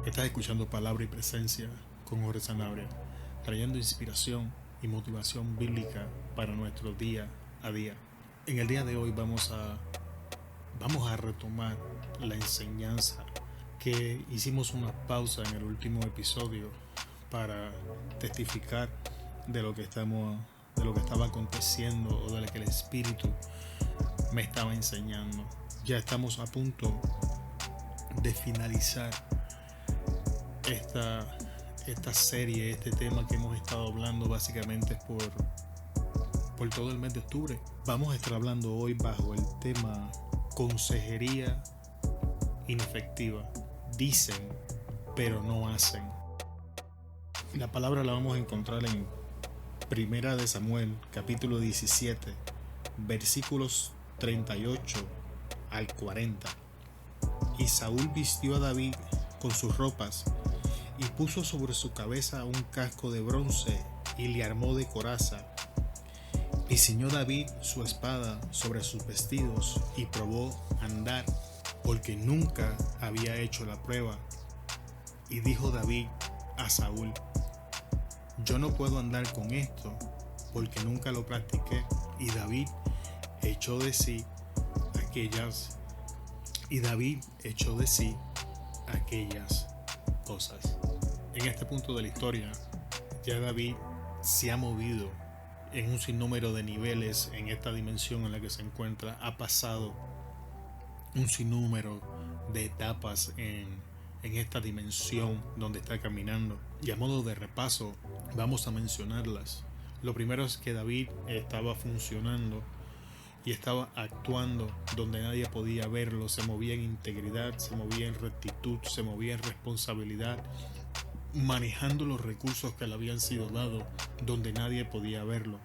Estás escuchando Palabra y Presencia con Jorge Sanabria, trayendo inspiración y motivación bíblica para nuestro día a día. En el día de hoy vamos a retomar la enseñanza que hicimos una pausa en el último episodio para testificar de lo que estaba aconteciendo o de lo que el Espíritu me estaba enseñando. Ya estamos a punto de finalizar esta serie, este tema que hemos estado hablando básicamente por todo el mes de octubre. Vamos a estar hablando hoy bajo el tema consejería inefectiva. Dicen, pero no hacen. La palabra la vamos a encontrar en Primera de Samuel, capítulo 17, versículos 38 al 40. Y Saúl vistió a David con sus ropas y puso sobre su cabeza un casco de bronce y le armó de coraza. Y ciñó David su espada sobre sus vestidos y probó andar, porque nunca había hecho la prueba. Y dijo David a Saúl: yo no puedo andar con esto, porque nunca lo practiqué. Y David echó de sí aquellas cosas. En este punto de la historia, ya David se ha movido en un sinnúmero de niveles en esta dimensión en la que se encuentra. Ha pasado un sinnúmero de etapas en esta dimensión donde está caminando. Y a modo de repaso, vamos a mencionarlas. Lo primero es que David estaba funcionando y estaba actuando donde nadie podía verlo. Se movía en integridad, se movía en rectitud, se movía en responsabilidad, manejando los recursos que le habían sido dados donde nadie podía verlo.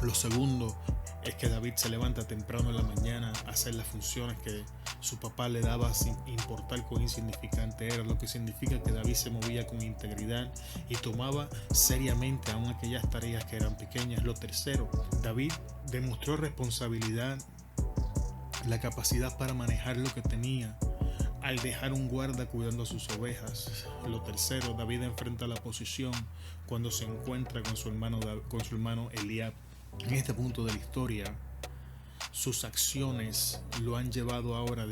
Lo segundo es que David se levanta temprano en la mañana a hacer las funciones que su papá le daba sin importar cuán insignificante era, lo que significa que David se movía con integridad y tomaba seriamente aún aquellas tareas que eran pequeñas. Lo tercero, David demostró responsabilidad, la capacidad para manejar lo que tenía al dejar un guarda cuidando a sus ovejas. Lo tercero, David enfrenta la oposición cuando se encuentra con su hermano Eliab. En este punto de la historia, sus acciones lo han llevado ahora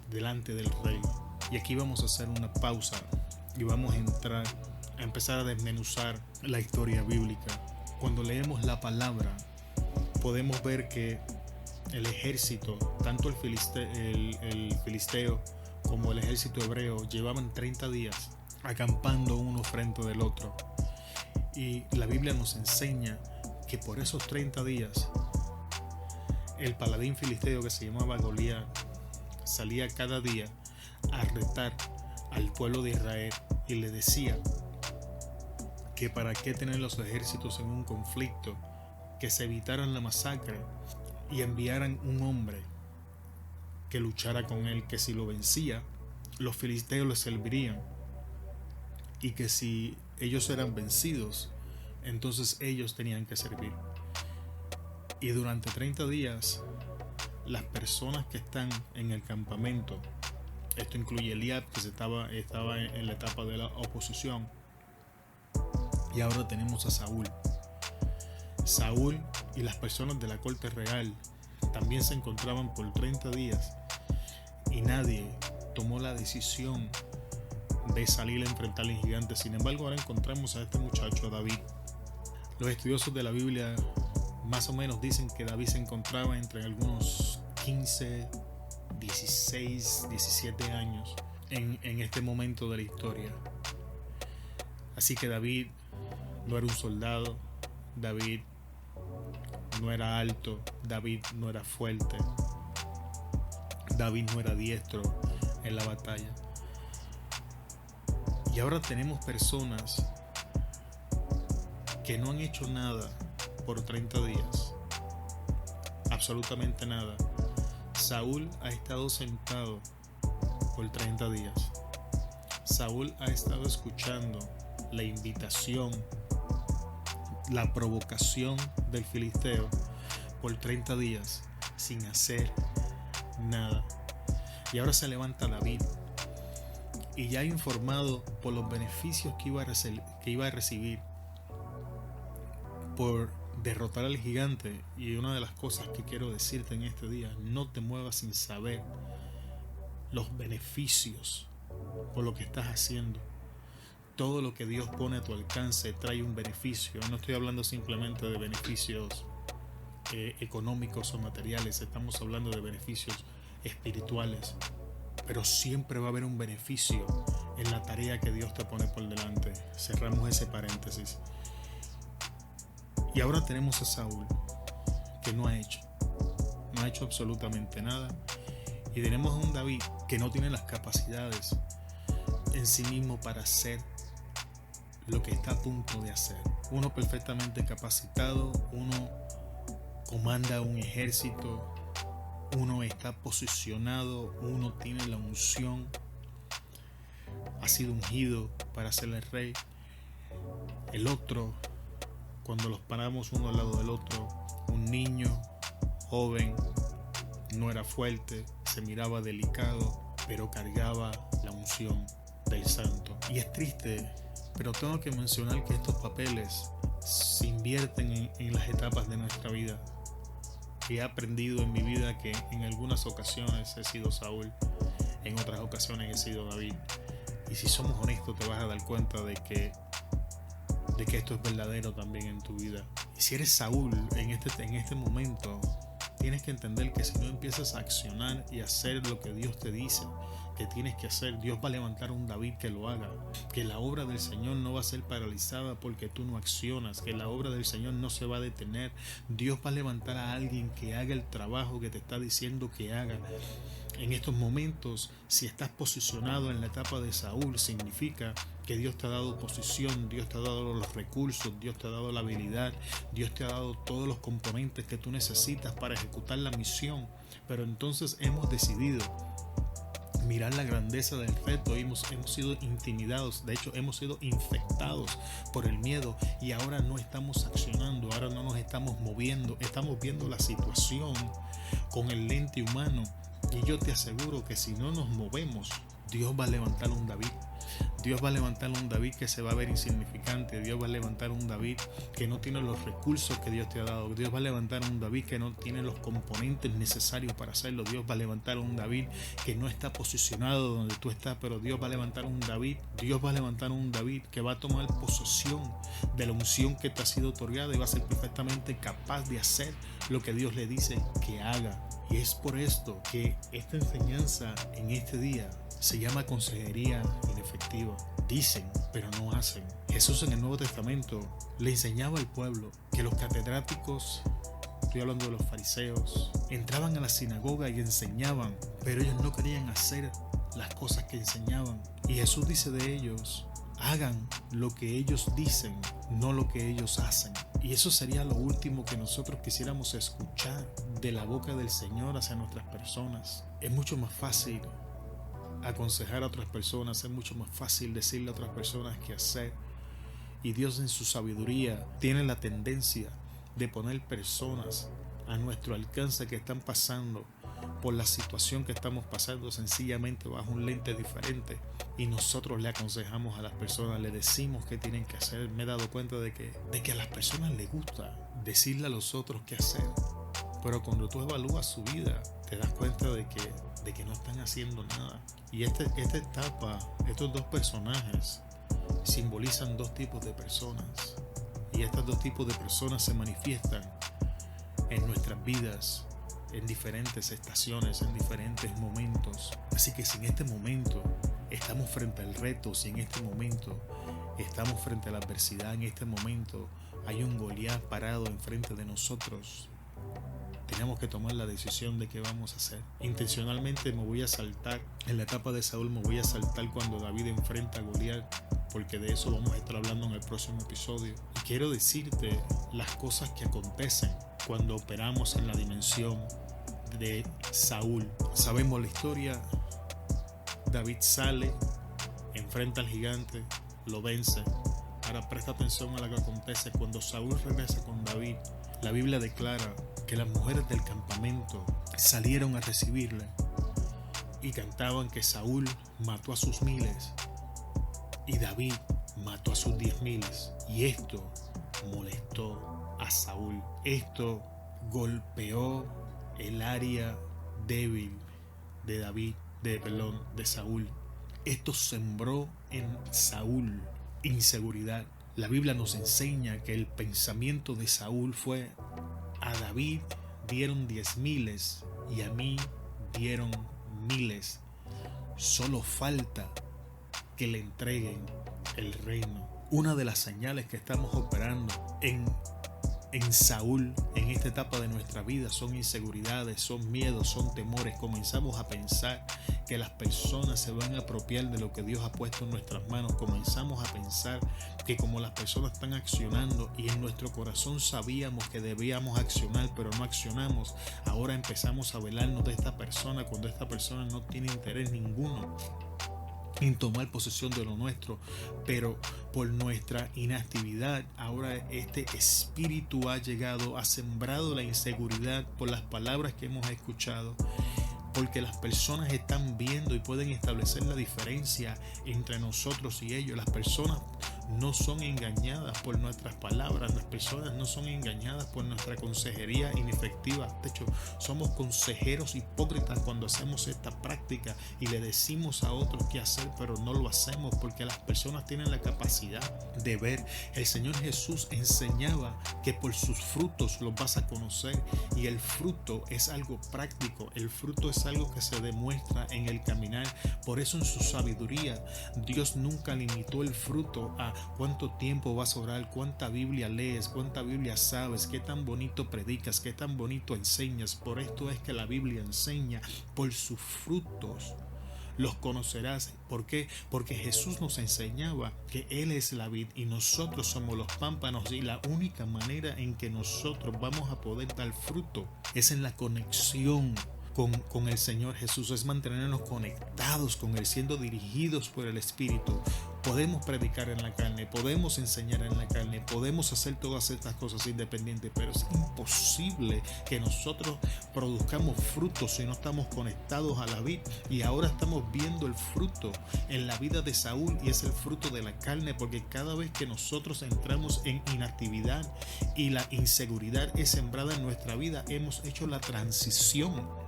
delante del rey. Y aquí vamos a hacer una pausa y vamos a empezar a desmenuzar la historia bíblica. Cuando leemos la palabra, podemos ver que el ejército, tanto el filisteo como el ejército hebreo, llevaban 30 días acampando uno frente del otro. Y la Biblia nos enseña que por esos 30 días el paladín filisteo que se llamaba Goliat salía cada día a retar al pueblo de Israel y le decía que para qué tener los ejércitos en un conflicto, que se evitaran la masacre y enviaran un hombre que luchara con él, que si lo vencía, los filisteos le servirían, y que si ellos eran vencidos, entonces ellos tenían que servir. Y durante 30 días, las personas que están en el campamento, esto incluye Eliab, que estaba en la etapa de la oposición, y ahora tenemos a Saúl y las personas de la corte real también se encontraban por 30 días y nadie tomó la decisión de salir a enfrentar al gigante. Sin embargo, ahora encontramos a este muchacho, David. Los estudiosos de la Biblia más o menos dicen que David se encontraba entre algunos 15, 16, 17 años en este momento de la historia. Así que David no era un soldado, David no era alto, David no era fuerte, David no era diestro en la batalla. Y ahora tenemos personas que no han hecho nada por 30 días, absolutamente nada. Saúl ha estado sentado por 30 días. Saúl ha estado escuchando la invitación, la provocación del filisteo por 30 días sin hacer nada. Y ahora se levanta David y ya informado por los beneficios que iba a recibir por derrotar al gigante. Y una de las cosas que quiero decirte en este día: no te muevas sin saber los beneficios por lo que estás haciendo. Todo lo que Dios pone a tu alcance trae un beneficio. No estoy hablando simplemente de beneficios económicos o materiales, estamos hablando de beneficios espirituales. Pero siempre va a haber un beneficio en la tarea que Dios te pone por delante. Cerramos ese paréntesis. Y ahora tenemos a Saúl, que no ha hecho absolutamente nada. Y tenemos a un David que no tiene las capacidades en sí mismo para hacer lo que está a punto de hacer. Uno perfectamente capacitado, uno comanda un ejército, uno está posicionado, uno tiene la unción, ha sido ungido para ser el rey. El otro, cuando los paramos uno al lado del otro, un niño joven, no era fuerte, se miraba delicado, pero cargaba la unción del santo. Y es triste, pero tengo que mencionar que estos papeles se invierten en las etapas de nuestra vida. He aprendido en mi vida que en algunas ocasiones he sido Saúl, en otras ocasiones he sido David. Y si somos honestos, te vas a dar cuenta de que esto es verdadero también en tu vida. Y si eres Saúl en este momento, tienes que entender que si no empiezas a accionar y hacer lo que Dios te dice que tienes que hacer, Dios va a levantar a un David que lo haga. Que la obra del Señor no va a ser paralizada porque tú no accionas, que la obra del Señor no se va a detener. Dios va a levantar a alguien que haga el trabajo que te está diciendo que haga. En estos momentos, si estás posicionado en la etapa de Saúl, significa que Dios te ha dado posición, Dios te ha dado los recursos, Dios te ha dado la habilidad, Dios te ha dado todos los componentes que tú necesitas para ejecutar la misión. Pero entonces hemos decidido mirar la grandeza del reto. Hemos sido intimidados, de hecho hemos sido infectados por el miedo, y ahora no estamos accionando, ahora no nos estamos moviendo, estamos viendo la situación con el lente humano. Y yo te aseguro que si no nos movemos, Dios va a levantar un David. Dios va a levantar un David que se va a ver insignificante. Dios va a levantar un David que no tiene los recursos que Dios te ha dado. Dios va a levantar un David que no tiene los componentes necesarios para hacerlo. Dios va a levantar un David que no está posicionado donde tú estás, pero Dios va a levantar un David. Dios va a levantar un David que va a tomar posesión de la unción que te ha sido otorgada y va a ser perfectamente capaz de hacer lo que Dios le dice que haga. Y es por esto que esta enseñanza en este día se llama consejería inefectiva. Dicen, pero no hacen. Jesús en el Nuevo Testamento le enseñaba al pueblo que los catedráticos, estoy hablando de los fariseos, entraban a la sinagoga y enseñaban, pero ellos no querían hacer las cosas que enseñaban. Y Jesús dice de ellos: hagan lo que ellos dicen, no lo que ellos hacen. Y eso sería lo último que nosotros quisiéramos escuchar de la boca del Señor hacia nuestras personas. Es mucho más fácil aconsejar a otras personas, es mucho más fácil decirle a otras personas qué hacer. Y Dios en su sabiduría tiene la tendencia de poner personas a nuestro alcance que están pasando por la situación que estamos pasando sencillamente bajo un lente diferente, y nosotros le aconsejamos a las personas, le decimos qué tienen que hacer. Me he dado cuenta de que a las personas les gusta decirle a los otros qué hacer, pero cuando tú evalúas su vida te das cuenta de que no están haciendo nada. Y esta etapa, estos dos personajes simbolizan dos tipos de personas, y estos dos tipos de personas se manifiestan en nuestras vidas en diferentes estaciones, en diferentes momentos. Así que si en este momento estamos frente al reto, si en este momento estamos frente a la adversidad, en este momento hay un Goliat parado enfrente de nosotros, tenemos que tomar la decisión de qué vamos a hacer. Intencionalmente me voy a saltar, en la etapa de Saúl me voy a saltar cuando David enfrenta a Goliat, porque de eso vamos a estar hablando en el próximo episodio. Y quiero decirte las cosas que acontecen cuando operamos en la dimensión de Saúl. Sabemos la historia. David sale, enfrenta al gigante, lo vence. Ahora presta atención a lo que acontece cuando Saúl regresa con David. La Biblia declara que las mujeres del campamento salieron a recibirle y cantaban que Saúl mató a sus miles y David mató a sus 10,000. Y esto molestó a Saúl. Esto golpeó el área débil de David, de Saúl. Esto sembró en Saúl inseguridad. La Biblia nos enseña que el pensamiento de Saúl fue: a David dieron 10,000 y a mí dieron 1,000. Solo falta que le entreguen el reino. Una de las señales que estamos operando en Saúl en esta etapa de nuestra vida son inseguridades, son miedos, son temores. Comenzamos a pensar que las personas se van a apropiar de lo que Dios ha puesto en nuestras manos. Comenzamos a pensar que como las personas están accionando y en nuestro corazón sabíamos que debíamos accionar pero no accionamos, ahora empezamos a velarnos de esta persona cuando esta persona no tiene interés ninguno en tomar posesión de lo nuestro, pero por nuestra inactividad ahora este espíritu ha llegado, ha sembrado la inseguridad por las palabras que hemos escuchado, porque las personas están viendo y pueden establecer la diferencia entre nosotros y ellos. Las personas no son engañadas por nuestras palabras, las personas no son engañadas por nuestra consejería inefectiva. De hecho, somos consejeros hipócritas cuando hacemos esta práctica y le decimos a otros qué hacer, pero no lo hacemos porque las personas tienen la capacidad de ver. El Señor Jesús enseñaba que por sus frutos los vas a conocer, y el fruto es algo práctico, el fruto es algo que se demuestra en el caminar. Por eso en su sabiduría Dios nunca limitó el fruto a cuánto tiempo vas a orar, cuánta Biblia lees, cuánta Biblia sabes, qué tan bonito predicas, qué tan bonito enseñas. Por esto es que la Biblia enseña: por sus frutos los conocerás. ¿Por qué? Porque Jesús nos enseñaba que Él es la vid y nosotros somos los pámpanos, y la única manera en que nosotros vamos a poder dar fruto es en la conexión con el Señor Jesús, es mantenernos conectados con Él, siendo dirigidos por el Espíritu. Podemos predicar en la carne, podemos enseñar en la carne, podemos hacer todas estas cosas independientes, pero es imposible que nosotros produzcamos frutos si no estamos conectados a la vid. Y ahora estamos viendo el fruto en la vida de Saúl, y es el fruto de la carne, porque cada vez que nosotros entramos en inactividad y la inseguridad es sembrada en nuestra vida, hemos hecho la transición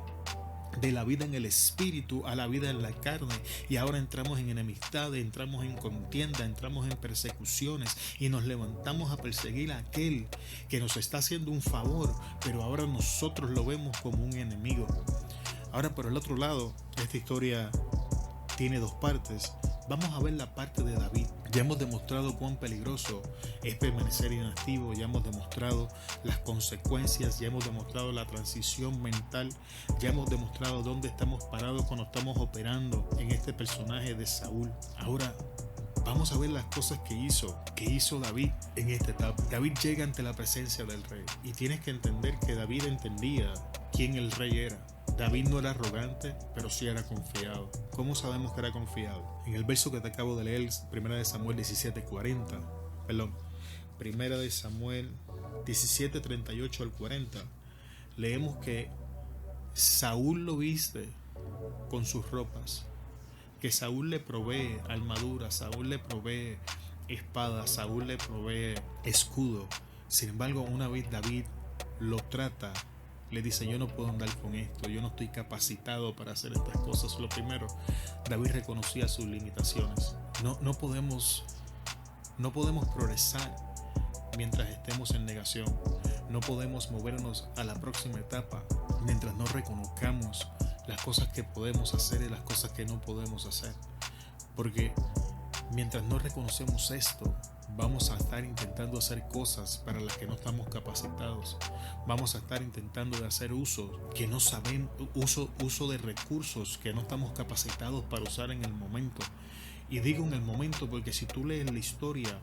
de la vida en el espíritu a la vida en la carne, y ahora entramos en enemistad, entramos en contienda, entramos en persecuciones y nos levantamos a perseguir a aquel que nos está haciendo un favor, pero ahora nosotros lo vemos como un enemigo. Ahora, por el otro lado, esta historia tiene dos partes. Vamos a ver la parte de David. Ya hemos demostrado cuán peligroso es permanecer inactivo, ya hemos demostrado las consecuencias, ya hemos demostrado la transición mental, ya hemos demostrado dónde estamos parados cuando estamos operando en este personaje de Saúl. Ahora vamos a ver las cosas que hizo David en esta etapa. David llega ante la presencia del rey, y tienes que entender que David entendía quién el rey era. David no era arrogante, pero sí era confiado. ¿Cómo sabemos que era confiado? En el verso que te acabo de leer, 1 Samuel 17:40, perdón, 1 Samuel 17:38 al 40, leemos que Saúl lo viste con sus ropas, que Saúl le provee armadura, Saúl le provee espada, Saúl le provee escudo. Sin embargo, una vez David lo trata, le dice: yo no puedo andar con esto, yo no estoy capacitado para hacer estas cosas. Lo primero, David reconocía sus limitaciones. No podemos progresar mientras estemos en negación. No podemos movernos a la próxima etapa mientras no reconozcamos las cosas que podemos hacer y las cosas que no podemos hacer. Porque mientras no reconocemos esto, vamos a estar intentando hacer cosas para las que no estamos capacitados. Vamos a estar intentando de hacer uso que no sabemos, uso de recursos que no estamos capacitados para usar en el momento. Y digo en el momento porque si tú lees la historia,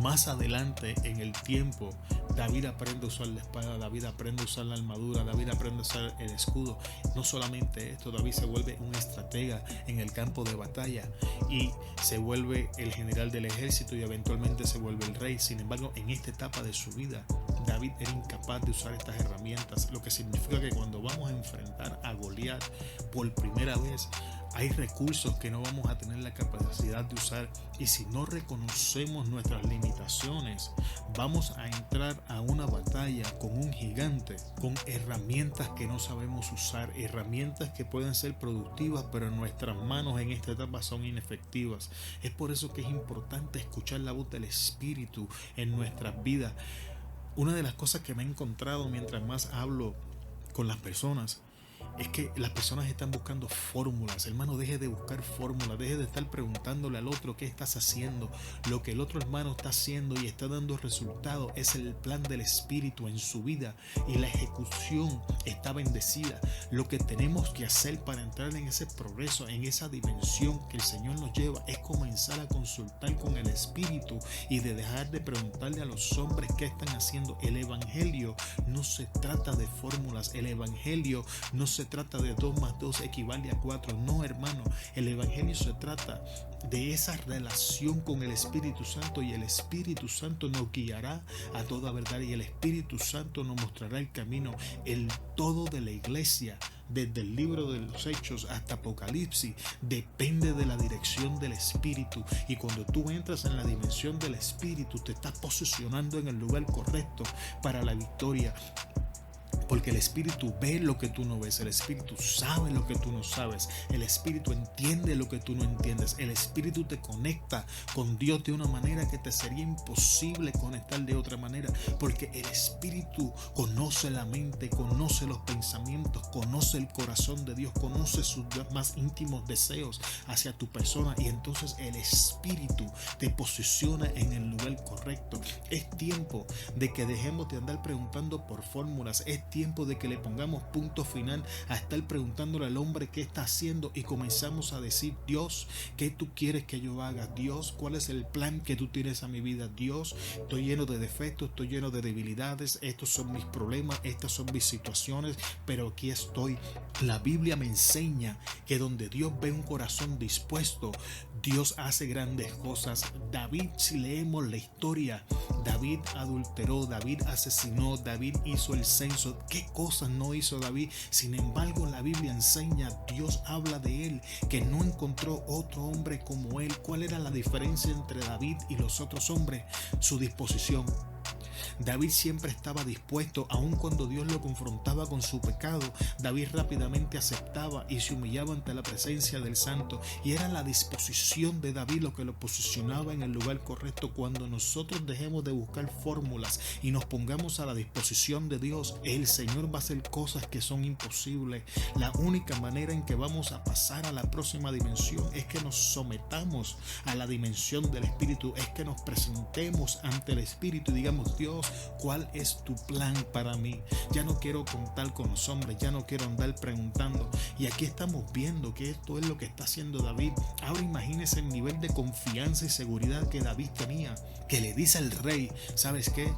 más adelante en el tiempo, David aprende a usar la espada, David aprende a usar la armadura, David aprende a usar el escudo. No solamente esto, David se vuelve un estratega en el campo de batalla y se vuelve el general del ejército y eventualmente se vuelve el rey. Sin embargo, en esta etapa de su vida, David era incapaz de usar estas herramientas, lo que significa que cuando vamos a enfrentar a Goliat por primera vez, hay recursos que no vamos a tener la capacidad de usar, y si no reconocemos nuestras limitaciones, vamos a entrar a una batalla con un gigante, con herramientas que no sabemos usar, herramientas que pueden ser productivas, pero en nuestras manos en esta etapa son inefectivas. Es por eso que es importante escuchar la voz del Espíritu en nuestras vidas. Una de las cosas que me he encontrado mientras más hablo con las personas es que las personas están buscando fórmulas. Hermano, deje de buscar fórmulas, deje de estar preguntándole al otro qué estás haciendo. Lo que el otro hermano está haciendo y está dando resultado es el plan del Espíritu en su vida, y la ejecución está bendecida. Lo que tenemos que hacer para entrar en ese progreso, en esa dimensión que el Señor nos lleva, es comenzar a consultar con el Espíritu y de dejar de preguntarle a los hombres qué están haciendo. El Evangelio no se trata de fórmulas, el Evangelio no se trata de 2 más 2 equivale a 4. No, hermano, el Evangelio se trata de esa relación con el Espíritu Santo, y el Espíritu Santo nos guiará a toda verdad, y el Espíritu Santo nos mostrará el camino. El todo de la iglesia, desde el libro de los Hechos hasta Apocalipsis, depende de la dirección del Espíritu, y cuando tú entras en la dimensión del Espíritu, te estás posicionando en el lugar correcto para la victoria. Porque el Espíritu ve lo que tú no ves, el Espíritu sabe lo que tú no sabes, el Espíritu entiende lo que tú no entiendes, el Espíritu te conecta con Dios de una manera que te sería imposible conectar de otra manera, porque el Espíritu conoce la mente, conoce los pensamientos, conoce el corazón de Dios, conoce sus más íntimos deseos hacia tu persona, y entonces el Espíritu te posiciona en el lugar correcto. Es tiempo de que dejemos de andar preguntando por fórmulas, es tiempo de que le pongamos punto final a estar preguntándole al hombre qué está haciendo, y comenzamos a decir: Dios, ¿qué tú quieres que yo haga? Dios, ¿cuál es el plan que tú tienes a mi vida? Dios, estoy lleno de defectos, estoy lleno de debilidades, estos son mis problemas, estas son mis situaciones, pero aquí estoy. La Biblia me enseña que donde Dios ve un corazón dispuesto, Dios hace grandes cosas. David, si leemos la historia, David adulteró, David asesinó, David hizo el censo. ¿Qué cosas no hizo David? Sin embargo, la Biblia enseña, Dios habla de él, que no encontró otro hombre como él. ¿Cuál era la diferencia entre David y los otros hombres? Su disposición. David siempre estaba dispuesto, aun cuando Dios lo confrontaba con su pecado. David rápidamente aceptaba y se humillaba ante la presencia del Santo, y era la disposición de David lo que lo posicionaba en el lugar correcto. Cuando nosotros dejemos de buscar fórmulas y nos pongamos a la disposición de Dios, el Señor va a hacer cosas que son imposibles. La única manera en que vamos a pasar a la próxima dimensión es que nos sometamos a la dimensión del Espíritu, es que nos presentemos ante el Espíritu y digamos: Dios, ¿cuál es tu plan para mí? Ya no quiero contar con los hombres, ya no quiero andar preguntando. Y aquí estamos viendo que esto es lo que está haciendo David. Ahora imagínese el nivel de confianza y seguridad que David tenía, que le dice al rey: ¿sabes qué?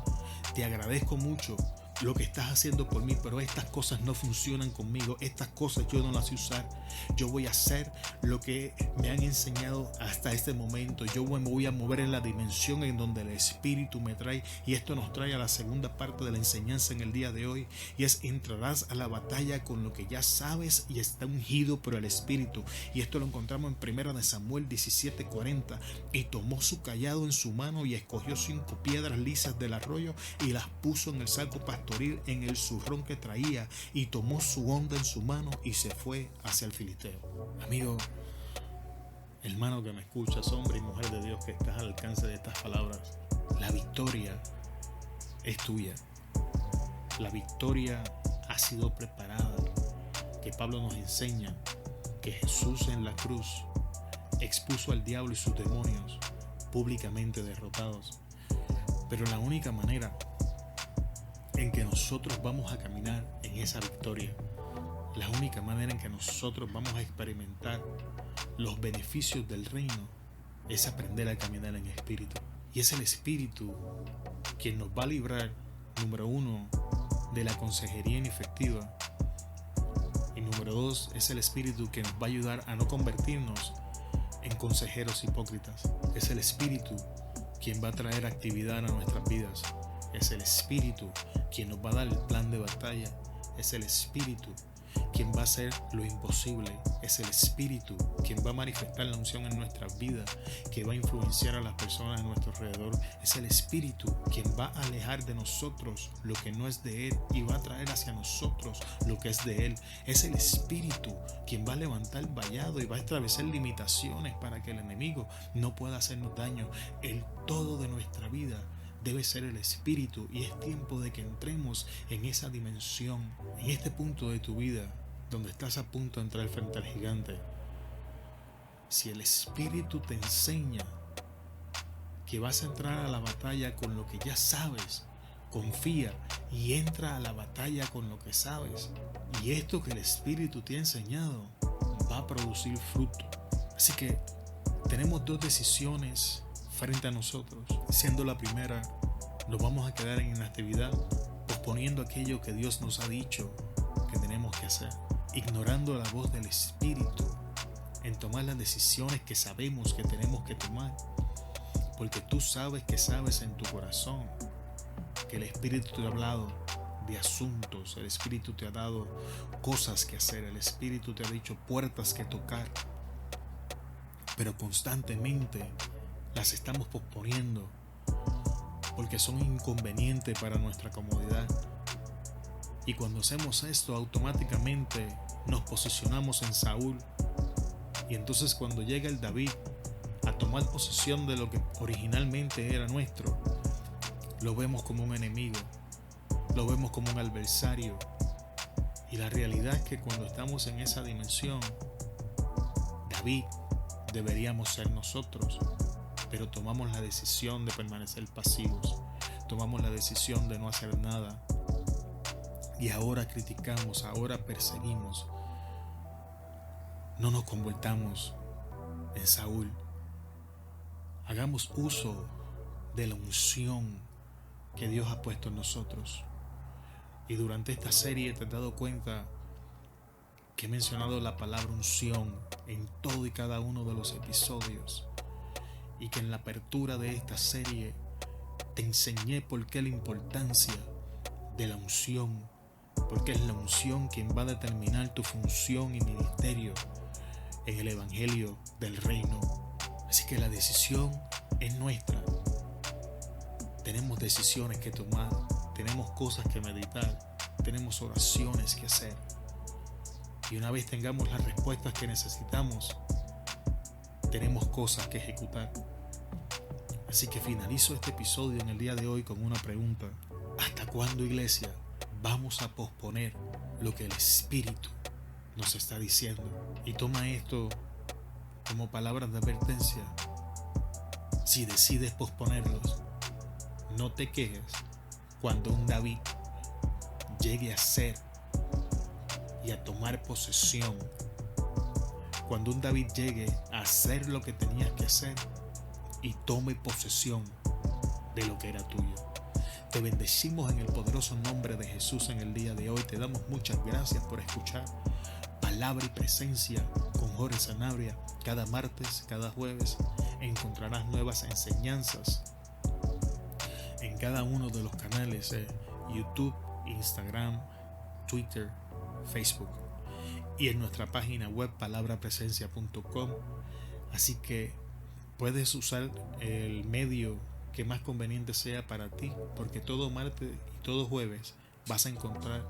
Te agradezco mucho lo que estás haciendo por mí, pero estas cosas no funcionan conmigo, estas cosas yo no las sé usar. Yo voy a hacer lo que me han enseñado hasta este momento. Yo me voy a mover en la dimensión en donde el Espíritu me trae, y esto nos trae a la segunda parte de la enseñanza en el día de hoy, y es: entrarás a la batalla con lo que ya sabes y está ungido por el Espíritu. Y esto lo encontramos en 1 Samuel 17:40. Y tomó su cayado en su mano y escogió 5 piedras lisas del arroyo y las puso en el saco pastoril en el zurrón que traía, y tomó su honda en su mano y se fue hacia el filisteo. Amigo, hermano que me escuchas, hombre y mujer de Dios que estás al alcance de estas palabras, la victoria es tuya. La victoria ha sido preparada. Que Pablo nos enseña que Jesús en la cruz expuso al diablo y sus demonios públicamente derrotados. Pero la única manera en que nosotros vamos a caminar en esa victoria, la única manera en que nosotros vamos a experimentar los beneficios del reino, es aprender a caminar en espíritu. Y es el Espíritu quien nos va a librar, número 1, de la consejería inefectiva, y número 2, es el Espíritu que nos va a ayudar a no convertirnos en consejeros hipócritas. Es el Espíritu quien va a traer actividad a nuestras vidas. Es el Espíritu quien nos va a dar el plan de batalla. Es el Espíritu quien va a hacer lo imposible. Es el Espíritu quien va a manifestar la unción en nuestras vidas, que va a influenciar a las personas a nuestro alrededor. Es el Espíritu quien va a alejar de nosotros lo que no es de Él y va a traer hacia nosotros lo que es de Él. Es el Espíritu quien va a levantar vallado y va a establecer limitaciones para que el enemigo no pueda hacernos daño. El todo de nuestra vida debe ser el Espíritu, y es tiempo de que entremos en esa dimensión, en este punto de tu vida donde estás a punto de entrar frente al gigante. Si el Espíritu te enseña que vas a entrar a la batalla con lo que ya sabes, confía y entra a la batalla con lo que sabes, y esto que el Espíritu te ha enseñado va a producir fruto. Así que tenemos dos decisiones frente a nosotros. Siendo la primera, nos vamos a quedar en inactividad, posponiendo aquello que Dios nos ha dicho que tenemos que hacer, ignorando la voz del Espíritu en tomar las decisiones que sabemos que tenemos que tomar, porque tú sabes que sabes en tu corazón que el Espíritu te ha hablado de asuntos, el Espíritu te ha dado cosas que hacer, el Espíritu te ha dicho puertas que tocar, pero constantemente las estamos posponiendo porque son inconvenientes para nuestra comodidad. Y cuando hacemos esto, automáticamente nos posicionamos en Saúl. Y entonces cuando llega el David a tomar posesión de lo que originalmente era nuestro, lo vemos como un enemigo, lo vemos como un adversario. Y la realidad es que cuando estamos en esa dimensión, David deberíamos ser nosotros, pero tomamos la decisión de permanecer pasivos, tomamos la decisión de no hacer nada, y ahora criticamos, ahora perseguimos. No nos convirtamos en Saúl. Hagamos uso de la unción que Dios ha puesto en nosotros. Y durante esta serie te has dado cuenta que he mencionado la palabra unción en todo y cada uno de los episodios, y que en la apertura de esta serie te enseñé por qué la importancia de la unción, porque es la unción quien va a determinar tu función y ministerio en el evangelio del reino. Así que la decisión es nuestra. Tenemos decisiones que tomar, tenemos cosas que meditar, tenemos oraciones que hacer, y una vez tengamos las respuestas que necesitamos, tenemos cosas que ejecutar. Así que finalizo este episodio en el día de hoy con una pregunta: ¿hasta cuándo, iglesia, vamos a posponer lo que el Espíritu nos está diciendo? Y toma esto como palabras de advertencia. Si decides posponerlos, no te quejes cuando un David llegue a ser y a tomar posesión, cuando un David llegue a hacer lo que tenías que hacer y tome posesión de lo que era tuyo. Te bendecimos en el poderoso nombre de Jesús en el día de hoy. Te damos muchas gracias por escuchar Palabra y Presencia con Jorge Sanabria. Cada martes, cada jueves encontrarás nuevas enseñanzas en cada uno de los canales YouTube, Instagram, Twitter, Facebook, y en nuestra página web palabrapresencia.com. Así que puedes usar el medio que más conveniente sea para ti, porque todo martes y todo jueves vas a encontrar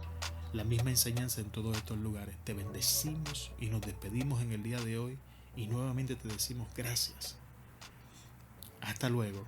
la misma enseñanza en todos estos lugares. Te bendecimos y nos despedimos en el día de hoy, y nuevamente te decimos gracias. Hasta luego.